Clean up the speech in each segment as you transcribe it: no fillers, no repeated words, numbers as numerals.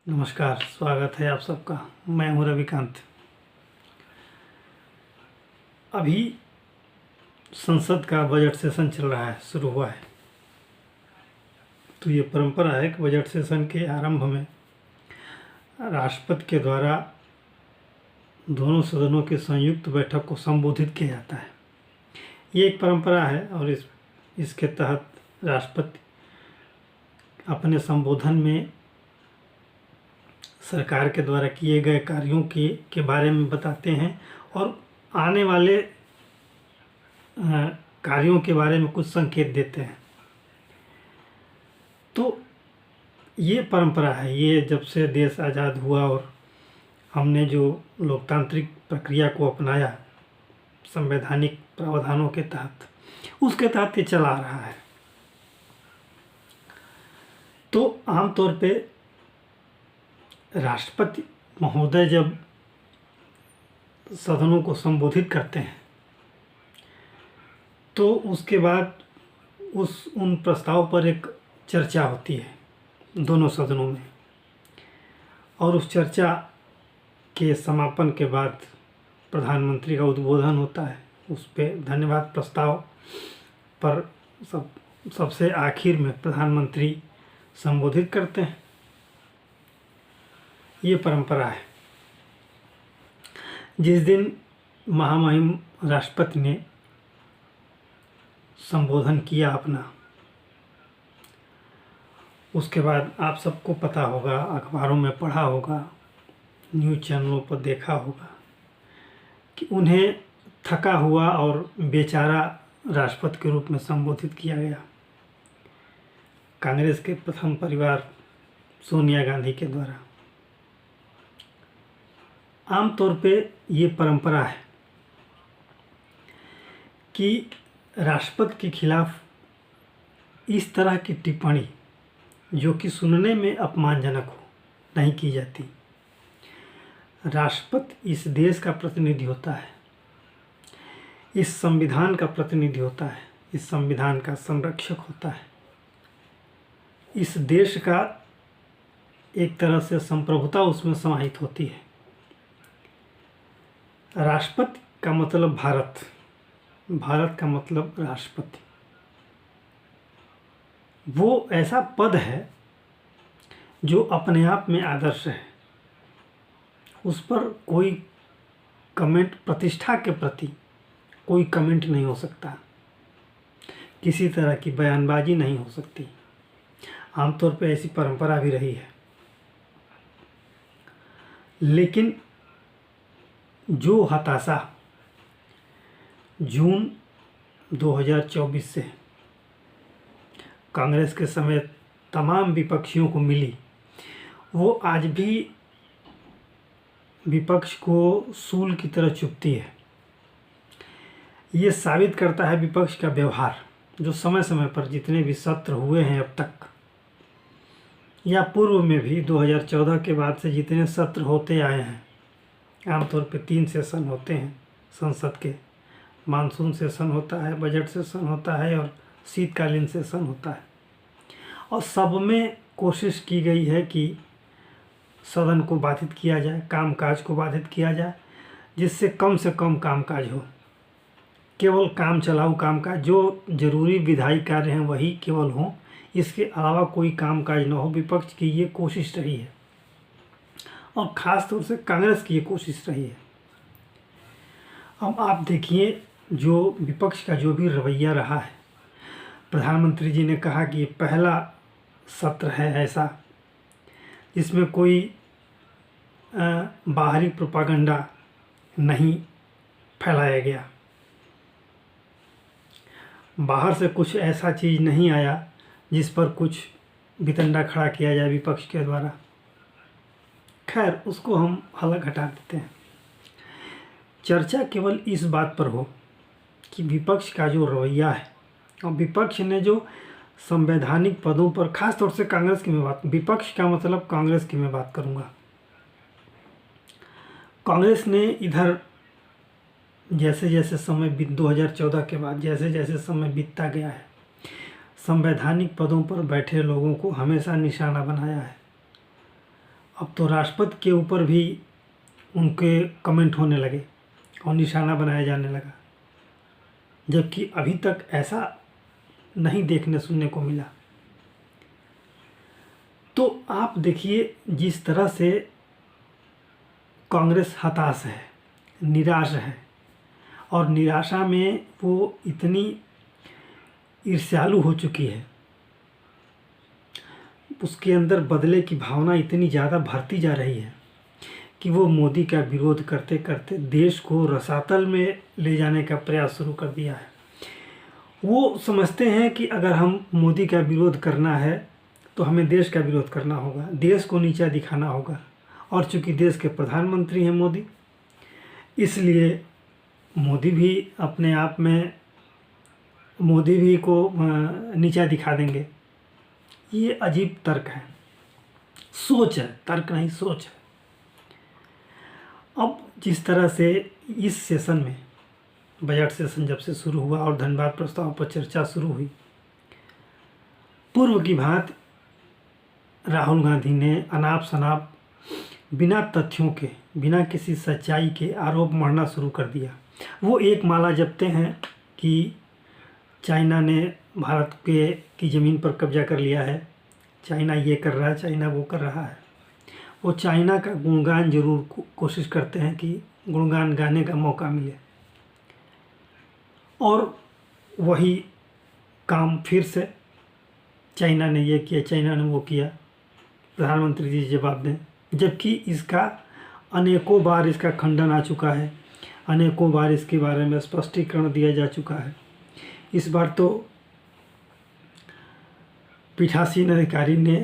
नमस्कार, स्वागत है आप सबका। मैं हूं रविकांत। अभी संसद का बजट सेशन चल रहा है, शुरू हुआ है। तो ये परंपरा है कि बजट सेशन के आरंभ में राष्ट्रपति के द्वारा दोनों सदनों की संयुक्त बैठक को संबोधित किया जाता है। ये एक परंपरा है और इसके तहत राष्ट्रपति अपने संबोधन में सरकार के द्वारा किए गए कार्यों के बारे में बताते हैं और आने वाले कार्यों के बारे में कुछ संकेत देते हैं। तो ये परंपरा है, ये जब से देश आज़ाद हुआ और हमने जो लोकतांत्रिक प्रक्रिया को अपनाया संवैधानिक प्रावधानों के तहत, उसके तहत ये चला आ रहा है। तो आमतौर पे राष्ट्रपति महोदय जब सदनों को संबोधित करते हैं तो उसके बाद उन प्रस्ताव पर एक चर्चा होती है दोनों सदनों में, और उस चर्चा के समापन के बाद प्रधानमंत्री का उद्बोधन होता है। उस पे धन्यवाद प्रस्ताव पर सबसे आखिर में प्रधानमंत्री संबोधित करते हैं। ये परंपरा है। जिस दिन महामहिम राष्ट्रपति ने संबोधन किया अपना, उसके बाद आप सबको पता होगा, अखबारों में पढ़ा होगा, न्यूज़ चैनलों पर देखा होगा कि उन्हें थका हुआ और बेचारा राष्ट्रपति के रूप में संबोधित किया गया कांग्रेस के प्रथम परिवार सोनिया गांधी के द्वारा। आमतौर पे ये परंपरा है कि राष्ट्रपति के खिलाफ इस तरह की टिप्पणी जो कि सुनने में अपमानजनक हो, नहीं की जाती। राष्ट्रपति इस देश का प्रतिनिधि होता है, इस संविधान का प्रतिनिधि होता है, इस संविधान का संरक्षक होता है, इस देश का एक तरह से संप्रभुता उसमें समाहित होती है। राष्ट्रपति का मतलब भारत, भारत का मतलब राष्ट्रपति। वो ऐसा पद है जो अपने आप में आदर्श है। उस पर कोई कमेंट, प्रतिष्ठा के प्रति कोई कमेंट नहीं हो सकता, किसी तरह की बयानबाजी नहीं हो सकती। आमतौर पर ऐसी परंपरा भी रही है। लेकिन जो हताशा जून 2024 से कांग्रेस के समेत तमाम विपक्षियों को मिली, वो आज भी विपक्ष को सूल की तरह चुभती है। ये साबित करता है विपक्ष का व्यवहार, जो समय समय पर जितने भी सत्र हुए हैं अब तक, या पूर्व में भी 2014 के बाद से जितने सत्र होते आए हैं, आमतौर पे 3 सेशन होते हैं संसद के। मानसून सेशन होता है, बजट सेशन होता है और शीतकालीन सेशन होता है। और सब में कोशिश की गई है कि सदन को बाधित किया जाए, कामकाज को बाधित किया जाए, जिससे कम से कम कामकाज हो। केवल काम चलाऊ कामकाज, जो जरूरी विधायी कार्य हैं वही केवल हों, इसके अलावा कोई कामकाज न हो। विपक्ष की ये कोशिश रही है और ख़ास तौर से कांग्रेस की ये कोशिश रही है। अब आप देखिए, जो विपक्ष का जो भी रवैया रहा है, प्रधानमंत्री जी ने कहा कि ये पहला सत्र है ऐसा जिसमें कोई बाहरी प्रोपागंडा नहीं फैलाया गया, बाहर से कुछ ऐसा चीज़ नहीं आया जिस पर कुछ वितंडा खड़ा किया जाए विपक्ष के द्वारा। खैर, उसको हम अलग हटा देते हैं। चर्चा केवल इस बात पर हो कि विपक्ष का जो रवैया है, और विपक्ष ने जो संवैधानिक पदों पर, खास तौर से कांग्रेस की मैं बात, विपक्ष का मतलब कांग्रेस की मैं बात करूंगा। कांग्रेस ने इधर जैसे जैसे समय 2014 के बाद जैसे जैसे समय बीतता गया है, संवैधानिक पदों पर बैठे लोगों को हमेशा निशाना बनाया है अब तो राष्ट्रपति के ऊपर भी उनके कमेंट होने लगे और निशाना बनाया जाने लगा, जबकि अभी तक ऐसा नहीं देखने सुनने को मिला। तो आप देखिए जिस तरह से कांग्रेस हताश है, निराश है, और निराशा में वो इतनी ईर्ष्यालु हो चुकी है, उसके अंदर बदले की भावना इतनी ज़्यादा भरती जा रही है कि वो मोदी का विरोध करते करते देश को रसातल में ले जाने का प्रयास शुरू कर दिया है। वो समझते हैं कि अगर हम मोदी का विरोध करना है तो हमें देश का विरोध करना होगा, देश को नीचा दिखाना होगा, और चूंकि देश के प्रधानमंत्री हैं मोदी, इसलिए मोदी भी अपने आप में मोदी भी को नीचा दिखा देंगे। ये अजीब तर्क है, सोच है, तर्क नहीं सोच है। अब जिस तरह से इस सेशन में, बजट सेशन जब से शुरू हुआ और धन्यवाद प्रस्ताव पर चर्चा शुरू हुई, पूर्व की भांति राहुल गांधी ने अनाप शनाप बिना तथ्यों के, बिना किसी सच्चाई के आरोप मढ़ना शुरू कर दिया। वो एक माला जपते हैं कि चाइना ने भारत की ज़मीन पर कब्जा कर लिया है, चाइना ये कर रहा है, चाइना वो कर रहा है। वो चाइना का गुणगान जरूर कोशिश करते हैं कि गुणगान गाने का मौका मिले, और वही काम फिर से चाइना ने ये किया, चाइना ने वो किया, प्रधानमंत्री जी जवाब दें, जबकि इसका अनेकों बार इसका खंडन आ चुका है, अनेकों बार इसके बारे में स्पष्टीकरण दिया जा चुका है। इस बार तो पीठासीन अधिकारी ने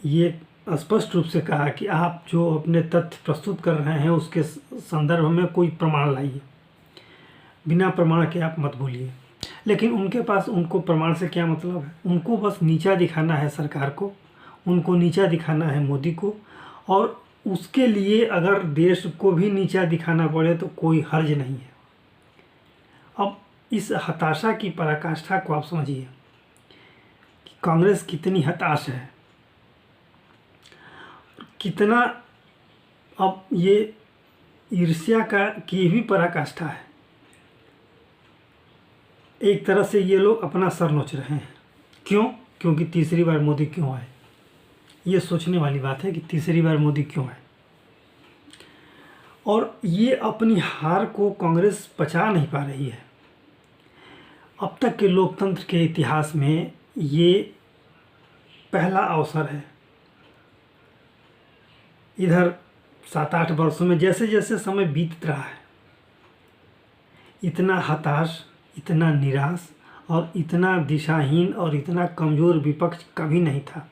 ये स्पष्ट रूप से कहा कि आप जो अपने तथ्य प्रस्तुत कर रहे हैं उसके संदर्भ में कोई प्रमाण लाइए, बिना प्रमाण के आप मत बोलिए। लेकिन उनके पास, उनको प्रमाण से क्या मतलब है? उनको बस नीचा दिखाना है सरकार को, उनको नीचा दिखाना है मोदी को, और उसके लिए अगर देश को भी नीचा दिखाना पड़े तो कोई हर्ज नहीं है। अब इस हताशा की पराकाष्ठा को आप समझिए कि कांग्रेस कितनी हताश है, कितना अब ये ईर्ष्या की भी पराकाष्ठा है। एक तरह से ये लोग अपना सर नोच रहे हैं। क्यों? क्योंकि तीसरी बार मोदी क्यों आए? ये सोचने वाली बात है कि तीसरी बार मोदी क्यों आए। और ये अपनी हार को कांग्रेस पचा नहीं पा रही है। अब तक के लोकतंत्र के इतिहास में ये पहला अवसर है। इधर 7-8 वर्षों में जैसे जैसे समय बीत रहा है, इतना हताश, इतना निराश और इतना दिशाहीन और इतना कमज़ोर विपक्ष कभी नहीं था।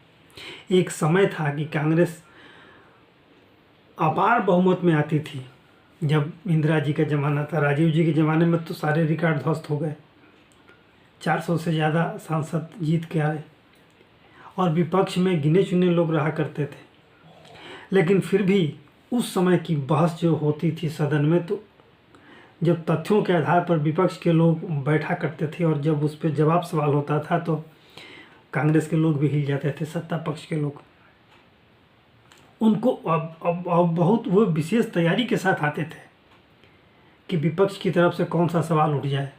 एक समय था कि कांग्रेस अपार बहुमत में आती थी। जब इंदिरा जी का ज़माना था, राजीव जी के ज़माने में तो सारे रिकॉर्ड ध्वस्त हो गए, 400 से ज़्यादा सांसद जीत के आए, और विपक्ष में गिने चुने लोग रहा करते थे। लेकिन फिर भी उस समय की बहस जो होती थी सदन में, तो जब तथ्यों के आधार पर विपक्ष के लोग बैठा करते थे और जब उस पर जवाब सवाल होता था तो कांग्रेस के लोग भी हिल जाते थे, सत्ता पक्ष के लोग। उनको अब बहुत वो विशेष तैयारी के साथ आते थे कि विपक्ष की तरफ से कौन सा सवाल उठ जाए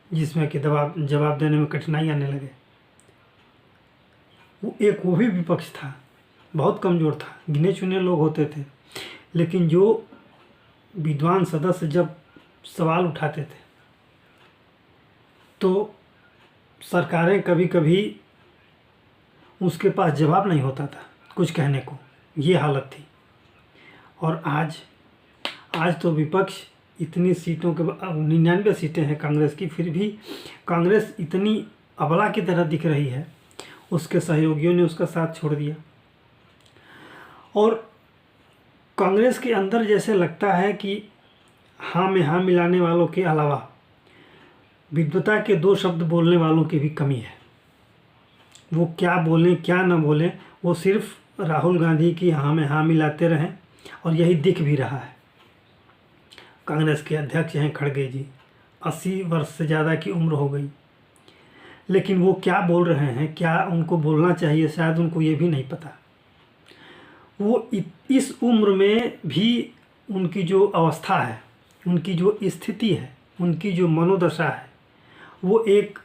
जिसमें कि जवाब देने में कठिनाई आने लगे। वो भी विपक्ष था, बहुत कमज़ोर था, गिने चुने लोग होते थे। लेकिन जो विद्वान सदस्य जब सवाल उठाते थे तो सरकारें कभी कभी उसके पास जवाब नहीं होता था कुछ कहने को, ये हालत थी। और आज तो विपक्ष इतनी सीटों के 99 सीटें हैं कांग्रेस की, फिर भी कांग्रेस इतनी अबला की तरह दिख रही है, उसके सहयोगियों ने उसका साथ छोड़ दिया। और कांग्रेस के अंदर जैसे लगता है कि हाँ में हाँ मिलाने वालों के अलावा विद्वता के 2 शब्द बोलने वालों की भी कमी है। वो क्या बोलें क्या न बोलें, वो सिर्फ राहुल गांधी की हाँ में हाँ मिलाते रहें, और यही दिख भी रहा है। कांग्रेस के अध्यक्ष हैं खड़गे जी, 80 वर्ष से ज़्यादा की उम्र हो गई, लेकिन वो क्या बोल रहे हैं, क्या उनको बोलना चाहिए, शायद उनको ये भी नहीं पता। वो इस उम्र में भी उनकी जो अवस्था है, उनकी जो स्थिति है, उनकी जो मनोदशा है, वो एक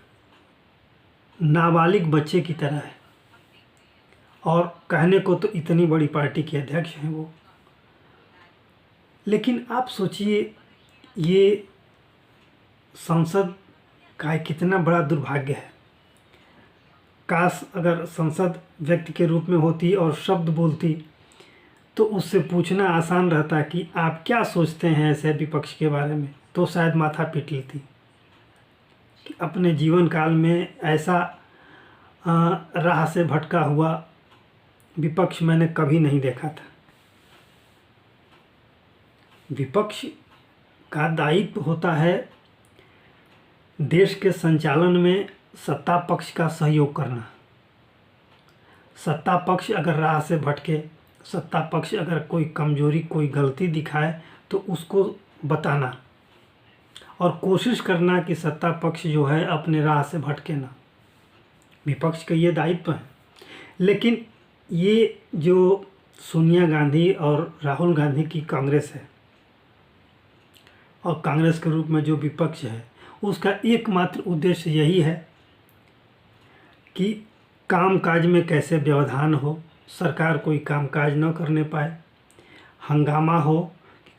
नाबालिग बच्चे की तरह है। और कहने को तो इतनी बड़ी पार्टी के अध्यक्ष हैं वो, लेकिन आप सोचिए ये संसद का कितना बड़ा दुर्भाग्य है। काश अगर संसद व्यक्ति के रूप में होती और शब्द बोलती तो उससे पूछना आसान रहता कि आप क्या सोचते हैं ऐसे विपक्ष के बारे में, तो शायद माथा पीट लेती कि अपने जीवन काल में ऐसा राह से भटका हुआ विपक्ष मैंने कभी नहीं देखा था। विपक्ष का दायित्व होता है देश के संचालन में सत्ता पक्ष का सहयोग करना। सत्ता पक्ष अगर राह से भटके, सत्ता पक्ष अगर कोई कमजोरी, कोई गलती दिखाए तो उसको बताना और कोशिश करना कि सत्ता पक्ष जो है अपने राह से भटके ना। विपक्ष का ये दायित्व है। लेकिन ये जो सोनिया गांधी और राहुल गांधी की कांग्रेस है और कांग्रेस के रूप में जो विपक्ष है, उसका एकमात्र उद्देश्य यही है कि कामकाज में कैसे व्यवधान हो, सरकार कोई कामकाज न करने पाए, हंगामा हो,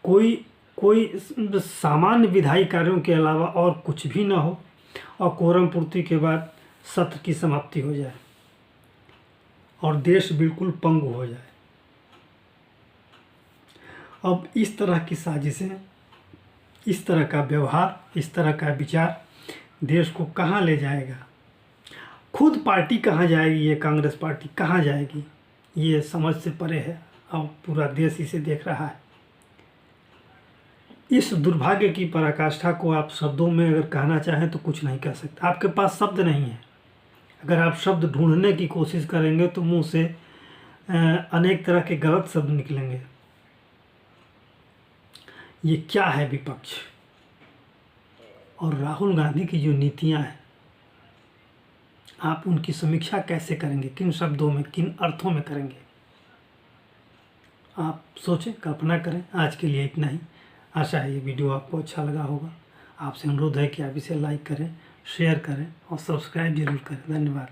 कोई सामान्य विधायी कार्यों के अलावा और कुछ भी न हो और कोरम पूर्ति के बाद सत्र की समाप्ति हो जाए और देश बिल्कुल पंगु हो जाए। अब इस तरह की साजिशें, इस तरह का व्यवहार, इस तरह का विचार देश को कहाँ ले जाएगा? खुद पार्टी कहाँ जाएगी? ये कांग्रेस पार्टी कहाँ जाएगी? ये समझ से परे है। अब पूरा देश इसे देख रहा है। इस दुर्भाग्य की पराकाष्ठा को आप शब्दों में अगर कहना चाहें तो कुछ नहीं कह सकते। आपके पास शब्द नहीं है। अगर आप शब्द ढूंढने की कोशिश करेंगे तो मुंह से अनेक तरह के गलत शब्द निकलेंगे। ये क्या है विपक्ष? और राहुल गांधी की जो नीतियां हैं, आप उनकी समीक्षा कैसे करेंगे? किन शब्दों में, किन अर्थों में करेंगे? आप सोचें, कल्पना करें। आज के लिए इतना ही। आशा है ये वीडियो आपको अच्छा लगा होगा। आपसे अनुरोध है कि आप इसे लाइक करें, शेयर करें और सब्सक्राइब जरूर करें। धन्यवाद।